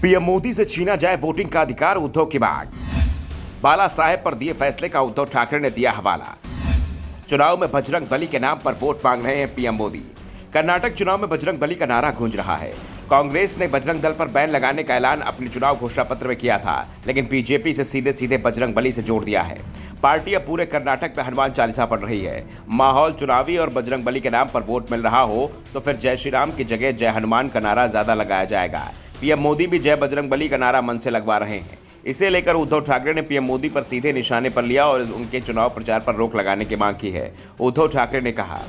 PM Modi से छीना जाए वोटिंग का अधिकार, उद्धव की मांग। बाला साहेब पर दिए फैसले का उद्धव ठाकरे ने दिया हवाला। चुनाव में बजरंग बली के नाम पर वोट मांग रहे हैं पीएम मोदी। कर्नाटक चुनाव में बजरंग बली का नारा गूंज रहा है। कांग्रेस ने बजरंग दल पर बैन लगाने का ऐलान अपने चुनाव घोषणा पत्र में किया था, लेकिन बीजेपी से सीधे सीधे बजरंग बली से जोड़ दिया है। पार्टी अब पूरे कर्नाटक में हनुमान चालीसा पढ़ रही है। माहौल चुनावी और बजरंग बली के नाम पर वोट मिल रहा हो तो फिर जय श्री राम की जगह जय हनुमान का नारा ज्यादा लगाया जाएगा। पीएम मोदी भी जय बजरंग बली का नारा मन से लगवा रहे हैं। इसे लेकर उद्धव ठाकरे ने पीएम मोदी पर सीधे निशाने पर लिया और उनके चुनाव प्रचार पर रोक लगाने की मांग की है। उद्धव ठाकरे ने कहा,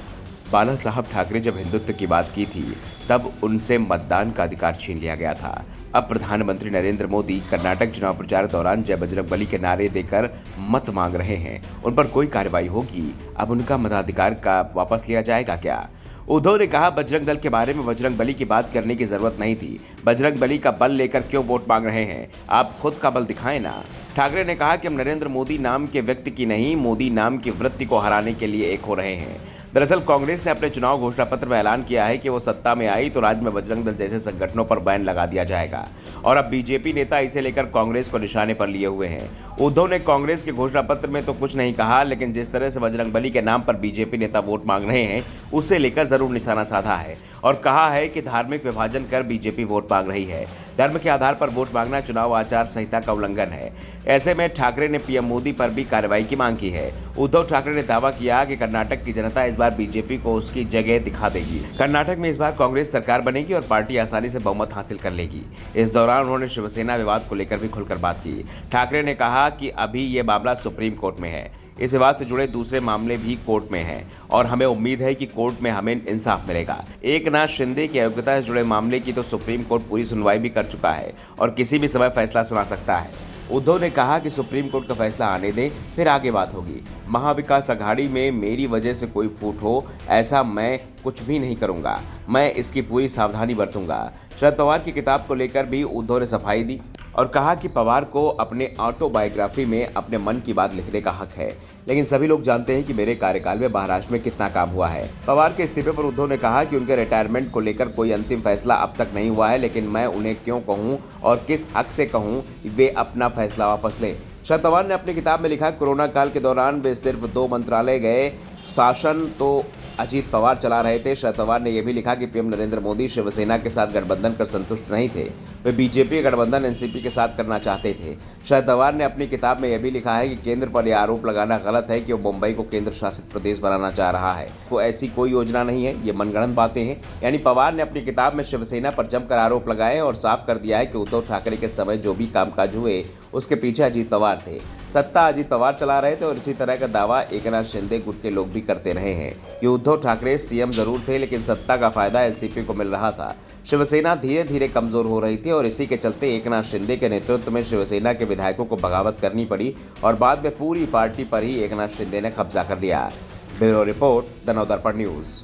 बाला साहब ठाकरे जब हिंदुत्व की बात की थी तब उनसे मतदान का अधिकार छीन लिया गया था। अब प्रधानमंत्री नरेंद्र मोदी कर्नाटक चुनाव प्रचार दौरान जय बजरंग बली के नारे देकर मत मांग रहे हैं। उन पर कोई कार्रवाई होगी? अब उनका मताधिकार का वापस लिया जाएगा क्या? उद्धव ने कहा, बजरंग दल के बारे में बजरंग बली की बात करने की जरूरत नहीं थी। बजरंग बली का बल लेकर क्यों वोट मांग रहे हैं? आप खुद का बल दिखाएं ना। ठाकरे ने कहा कि हम नरेंद्र मोदी नाम के व्यक्ति की नहीं, मोदी नाम की वृत्ति को हराने के लिए एक हो रहे हैं। दरअसल कांग्रेस ने अपने चुनाव घोषणा पत्र में ऐलान किया है कि वो सत्ता में आई तो राज्य में बजरंग दल जैसे संगठनों पर बैन लगा दिया जाएगा और अब बीजेपी नेता इसे लेकर कांग्रेस को निशाने पर लिए हुए हैं। उद्धव ने कांग्रेस के घोषणा पत्र में तो कुछ नहीं कहा, लेकिन जिस तरह से बजरंग बली के नाम पर बीजेपी नेता वोट मांग रहे हैं उसे लेकर जरूर निशाना साधा है और कहा है कि धार्मिक विभाजन कर बीजेपी वोट मांग रही है। धर्म के आधार पर वोट मांगना चुनाव आचार संहिता का उल्लंघन है। ऐसे में ठाकरे ने पीएम मोदी पर भी कार्रवाई की मांग की है। उद्धव ठाकरे ने दावा किया कि कर्नाटक की जनता इस बार बीजेपी को उसकी जगह दिखा देगी। कर्नाटक में इस बार कांग्रेस सरकार बनेगी और पार्टी आसानी से बहुमत हासिल कर लेगी। इस दौरान उन्होंने शिवसेना विवाद को लेकर भी खुलकर बात की। ठाकरे ने कहा कि अभी ये मामला सुप्रीम कोर्ट में है। इस विवाद से जुड़े दूसरे मामले भी कोर्ट में हैं और हमें उम्मीद है कि कोर्ट में हमें इंसाफ मिलेगा। एकनाथ शिंदे की अयोग्यता से जुड़े मामले की तो सुप्रीम कोर्ट पूरी सुनवाई भी कर चुका है और किसी भी समय फैसला सुना सकता है। उद्धव ने कहा कि सुप्रीम कोर्ट का फैसला आने दें, फिर आगे बात होगी। महाविकास अघाड़ी में मेरी वजह से कोई फूट हो, ऐसा मैं कुछ भी नहीं करूंगा। मैं इसकी पूरी सावधानी बरतूंगा। शरद पवार की किताब को लेकर भी उद्धव ने सफाई दी और कहा कि पवार को अपने ऑटोबायोग्राफी में अपने मन की बात लिखने का हक है, लेकिन सभी लोग जानते हैं कि मेरे कार्यकाल में महाराष्ट्र में कितना काम हुआ है। पवार के इस्तीफे पर उद्धव ने कहा कि उनके रिटायरमेंट को लेकर कोई अंतिम फैसला अब तक नहीं हुआ है, लेकिन मैं उन्हें क्यों कहूं और किस हक से कहूं, वे अपना फैसला वापस लें। शरद पवार ने अपनी किताब में लिखा, कोरोना काल के दौरान वे सिर्फ 2 मंत्रालय गए, शासन तो अजीत पवार चला रहे थे। शरद पवार ने यह भी लिखा कि पीएम नरेंद्र मोदी शिवसेना के साथ गठबंधन कर संतुष्ट नहीं थे, वे बीजेपी गठबंधन एनसीपी के साथ करना चाहते थे। शरद पवार ने अपनी किताब में यह भी लिखा है कि केंद्र पर यह आरोप लगाना गलत है कि वो मुंबई को केंद्र शासित प्रदेश बनाना चाह रहा है। वो ऐसी कोई योजना नहीं है, ये मनगढ़ंत बातें हैं। यानी पवार ने अपनी किताब में शिवसेना पर जमकर आरोप लगाए और साफ कर दिया है कि उद्धव ठाकरे के समय जो भी कामकाज हुए उसके पीछे अजीत पवार थे। सत्ता अजीत पवार चला रहे थे और इसी तरह का दावा एकनाथ शिंदे गुट के लोग भी करते रहे हैं कि उद्धव ठाकरे सीएम जरूर थे, लेकिन सत्ता का फायदा एनसीपी को मिल रहा था। शिवसेना धीरे धीरे कमजोर हो रही थी और इसी के चलते एकनाथ शिंदे के नेतृत्व में शिवसेना के विधायकों को बगावत करनी पड़ी और बाद में पूरी पार्टी पर ही एकनाथ शिंदे ने कब्जा कर लिया। Bureau report, the Navdarpan news.